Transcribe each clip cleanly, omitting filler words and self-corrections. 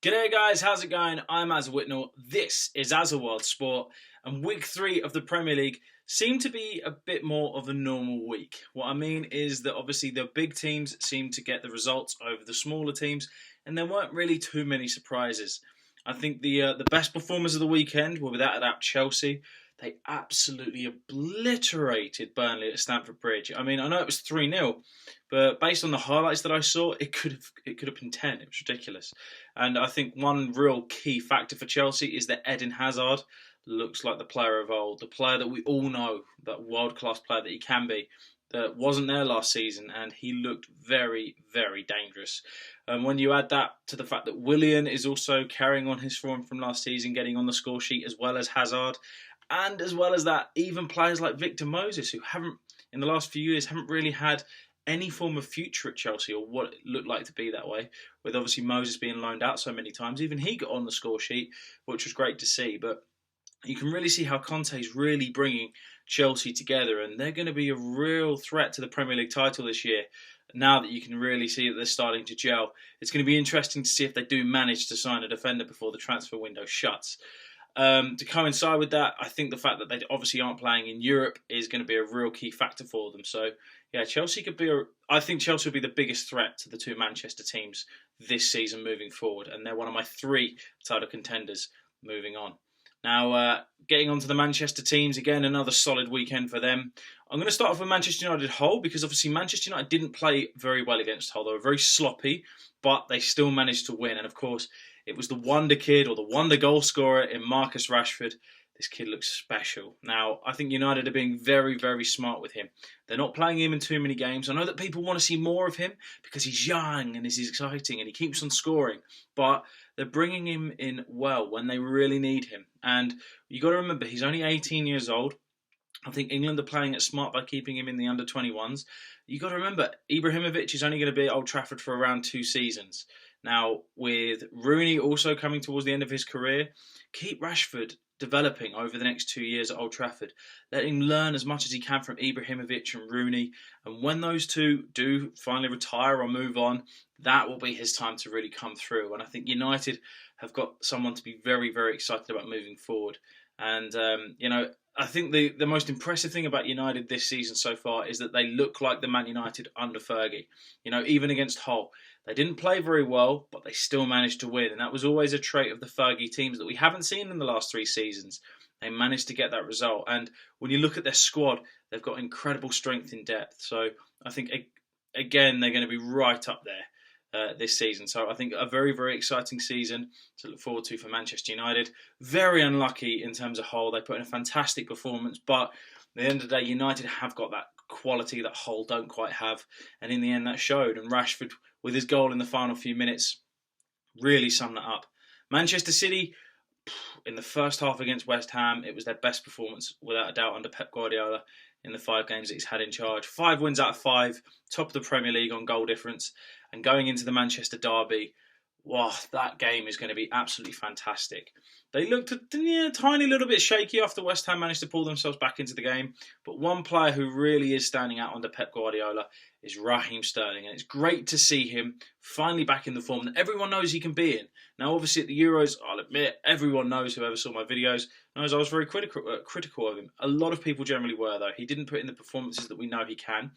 G'day guys, how's it going? I'm AZAWorld. This is AZAWorld Sport, and week 3 of the Premier League seemed to be a bit more of a normal week. What I mean is that obviously the big teams seemed to get the results over the smaller teams, and there weren't really too many surprises. I think the best performers of the weekend were without a doubt Chelsea. They absolutely obliterated Burnley at Stamford Bridge. I mean, I know it was 3-0, but based on the highlights that I saw, it could have been 10. It was ridiculous. And I think one real key factor for Chelsea is that Edin Hazard looks like the player of old, the player that we all know, that world-class player that he can be, that wasn't there last season, and he looked very, very dangerous. And when you add that to the fact that Willian is also carrying on his form from last season, getting on the score sheet as well as Hazard, and as well as that, even players like Victor Moses, who haven't, in the last few years, haven't really had any form of future at Chelsea, or what it looked like to be that way, with obviously Moses being loaned out so many times. Even he got on the score sheet, which was great to see. But you can really see how Conte's really bringing Chelsea together, and they're going to be a real threat to the Premier League title this year. Now that you can really see that they're starting to gel, it's going to be interesting to see if they do manage to sign a defender before the transfer window shuts. To coincide with that, I think the fact that they obviously aren't playing in Europe is going to be a real key factor for them. So, yeah, Chelsea could be. I think Chelsea will be the biggest threat to the two Manchester teams this season moving forward, and they're one of my 3 title contenders moving on. Now, getting on to the Manchester teams, again, another solid weekend for them. I'm going to start off with Manchester United Hull, because obviously Manchester United didn't play very well against Hull. They were very sloppy, but they still managed to win. And of course, it was the wonder kid, or the wonder goal scorer, in Marcus Rashford. This kid looks special. Now, I think United are being very, very smart with him. They're not playing him in too many games. I know that people want to see more of him because he's young and he's exciting and he keeps on scoring. But they're bringing him in well when they really need him. And you got to remember, he's only 18 years old. I think England are playing it smart by keeping him in the under-21s. You got to remember, Ibrahimovic is only going to be at Old Trafford for around 2 seasons. Now, with Rooney also coming towards the end of his career, keep Rashford developing over the next 2 years at Old Trafford. Let him learn as much as he can from Ibrahimovic and Rooney. And when those two do finally retire or move on, that will be his time to really come through. And I think United have got someone to be very, very excited about moving forward. And, I think the most impressive thing about United this season so far is that they look like the Man United under Fergie. Even against Hull. They didn't play very well, but they still managed to win. And that was always a trait of the Fergie teams that we haven't seen in the last 3 seasons. They managed to get that result. And when you look at their squad, they've got incredible strength in depth. So I think, again, they're going to be right up there this season. So I think a very, very exciting season to look forward to for Manchester United. Very unlucky in terms of Hull. They put in a fantastic performance, but at the end of the day, United have got that quality that Hull don't quite have. And in the end, that showed. And Rashford, with his goal in the final few minutes, really summed that up. Manchester City, in the first half against West Ham, it was their best performance, without a doubt, under Pep Guardiola in the 5 games that he's had in charge. 5 wins out of 5, top of the Premier League on goal difference. And going into the Manchester derby, wow, that game is going to be absolutely fantastic. They looked a tiny little bit shaky after West Ham managed to pull themselves back into the game. But one player who really is standing out under Pep Guardiola is Raheem Sterling. And it's great to see him finally back in the form that everyone knows he can be in. Now, obviously, at the Euros, I'll admit, everyone knows, whoever saw my videos, knows I was very critical of him. A lot of people generally were, though. He didn't put in the performances that we know he can.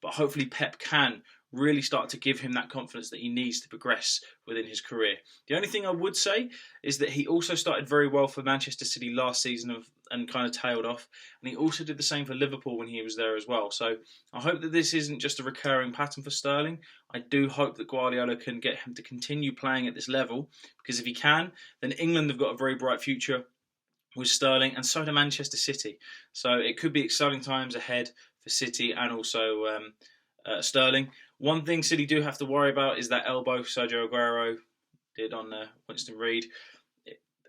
But hopefully Pep can really start to give him that confidence that he needs to progress within his career. The only thing I would say is that he also started very well for Manchester City last season and kind of tailed off. And he also did the same for Liverpool when he was there as well. So I hope that this isn't just a recurring pattern for Sterling. I do hope that Guardiola can get him to continue playing at this level, because if he can, then England have got a very bright future with Sterling, and so do Manchester City. So it could be exciting times ahead for City and also Sterling. One thing City do have to worry about is that elbow Sergio Aguero did on Winston Reid.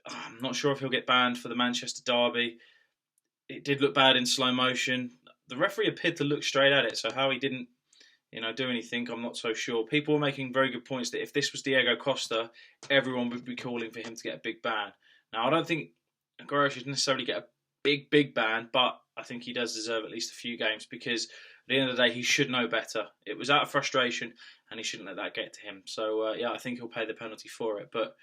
I'm not sure if he'll get banned for the Manchester derby. It did look bad in slow motion. The referee appeared to look straight at it, so how he didn't do anything, I'm not so sure. People were making very good points that if this was Diego Costa, everyone would be calling for him to get a big ban. Now, I don't think Aguero should necessarily get a big ban, but I think he does deserve at least a few games, because the end of the day, he should know better. It was out of frustration, and he shouldn't let that get to him. So, I think he'll pay the penalty for it. But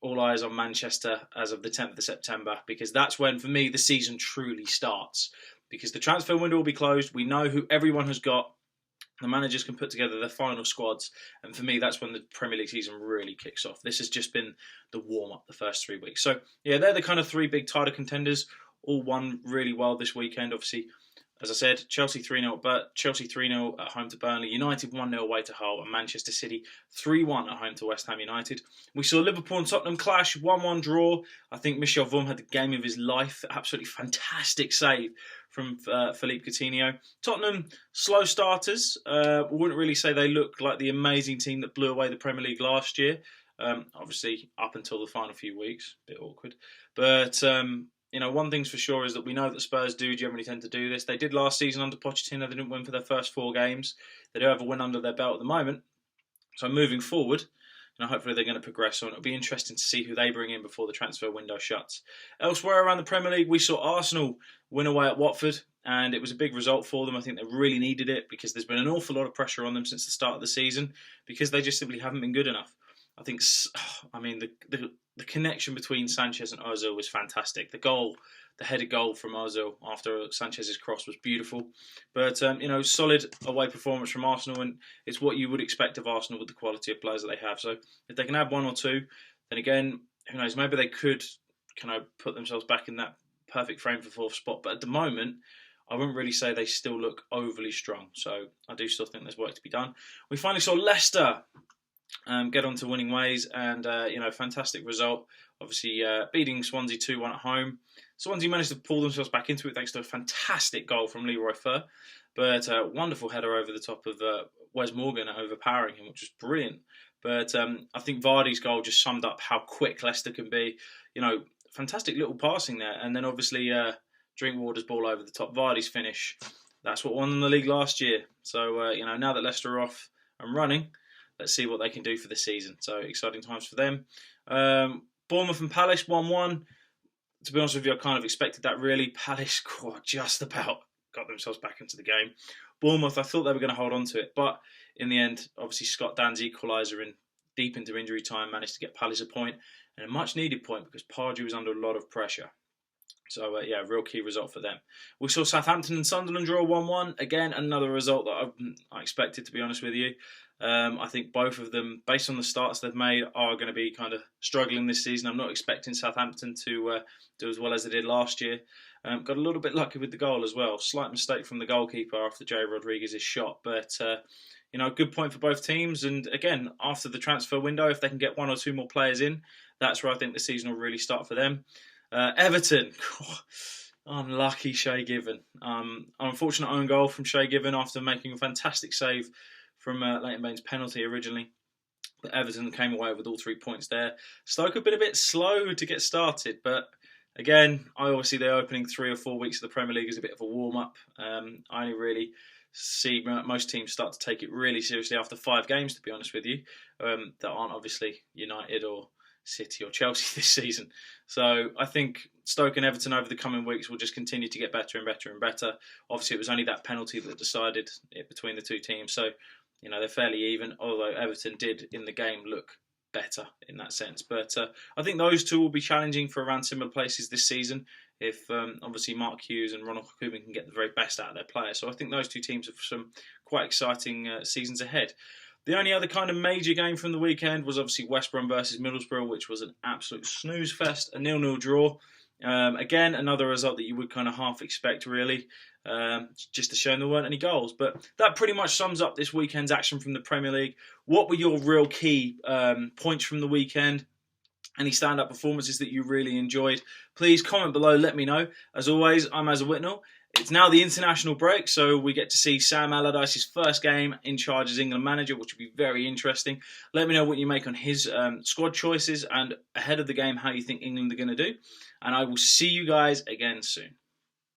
all eyes on Manchester as of the 10th of September, because that's when, for me, the season truly starts. Because the transfer window will be closed. We know who everyone has got. The managers can put together their final squads. And for me, that's when the Premier League season really kicks off. This has just been the warm-up the first 3 weeks. So, they're the kind of 3 big title contenders. All won really well this weekend. Obviously, as I said, Chelsea 3-0 at home to Burnley, United 1-0 away to Hull, and Manchester City 3-1 at home to West Ham United. We saw Liverpool and Tottenham clash, 1-1 draw. I think Michel Vorm had the game of his life. Absolutely fantastic save from Philippe Coutinho. Tottenham, slow starters. Wouldn't really say they look like the amazing team that blew away the Premier League last year. Obviously, up until the final few weeks. A bit awkward. But one thing's for sure is that we know that Spurs do generally tend to do this. They did last season under Pochettino. They didn't win for their first 4 games. They do have a win under their belt at the moment. So moving forward, hopefully they're going to progress on. It'll be interesting to see who they bring in before the transfer window shuts. Elsewhere around the Premier League, we saw Arsenal win away at Watford, and it was a big result for them. I think they really needed it because there's been an awful lot of pressure on them since the start of the season because they just simply haven't been good enough. I think, the connection between Sanchez and Ozil was fantastic. The headed goal from Ozil after Sanchez's cross was beautiful. But, solid away performance from Arsenal, and it's what you would expect of Arsenal with the quality of players that they have. So if they can add 1 or 2, then again, who knows, maybe they could put themselves back in that perfect frame for 4th spot. But at the moment, I wouldn't really say they still look overly strong. So I do still think there's work to be done. We finally saw Leicester get on to winning ways, and fantastic result. Obviously, beating Swansea 2-1 at home. Swansea managed to pull themselves back into it thanks to a fantastic goal from Leroy Fer, but a wonderful header over the top of Wes Morgan, overpowering him, which was brilliant. But I think Vardy's goal just summed up how quick Leicester can be. Fantastic little passing there, and then obviously Drinkwater's ball over the top. Vardy's finish. That's what won them the league last year. So now that Leicester are off and running, let's see what they can do for the season. So exciting times for them. Bournemouth and Palace 1-1. To be honest with you, I kind of expected that really. Palace just about got themselves back into the game. Bournemouth, I thought they were going to hold on to it. But in the end, obviously Scott Dan's equaliser in deep into injury time managed to get Palace a point. And a much needed point because Pardew was under a lot of pressure. So, real key result for them. We saw Southampton and Sunderland draw 1-1. Again, another result that I expected, to be honest with you. I think both of them, based on the starts they've made, are going to be kind of struggling this season. I'm not expecting Southampton to do as well as they did last year. Got a little bit lucky with the goal as well. Slight mistake from the goalkeeper after Jay Rodriguez's shot. But, good point for both teams. And again, after the transfer window, if they can get 1 or 2 more players in, that's where I think the season will really start for them. Everton, unlucky Shay Given. Unfortunate own goal from Shay Given after making a fantastic save from Leighton Baines' penalty originally. But Everton came away with all 3 points there. Stoke have been a bit slow to get started, but again, I always see the opening 3 or 4 weeks of the Premier League as a bit of a warm-up. I only really see most teams start to take it really seriously after 5 games, to be honest with you, that aren't obviously United or City or Chelsea this season. So I think Stoke and Everton over the coming weeks will just continue to get better and better and better. Obviously, it was only that penalty that decided it between the 2 teams. So, they're fairly even, although Everton did in the game look better in that sense. But I think those 2 will be challenging for around similar places this season if obviously Mark Hughes and Ronald Koeman can get the very best out of their players. So I think those 2 teams have some quite exciting seasons ahead. The only other kind of major game from the weekend was obviously West Brom versus Middlesbrough, which was an absolute snooze fest, a 0-0 draw. Again, another result that you would kind of half expect, really, just to show there weren't any goals. But that pretty much sums up this weekend's action from the Premier League. What were your real key points from the weekend? Any stand-up performances that you really enjoyed? Please comment below, let me know. As always, I'm AZAWorldTV. It's now the international break, so we get to see Sam Allardyce's first game in charge as England manager, which will be very interesting. Let me know what you make on his squad choices and ahead of the game how you think England are going to do. And I will see you guys again soon.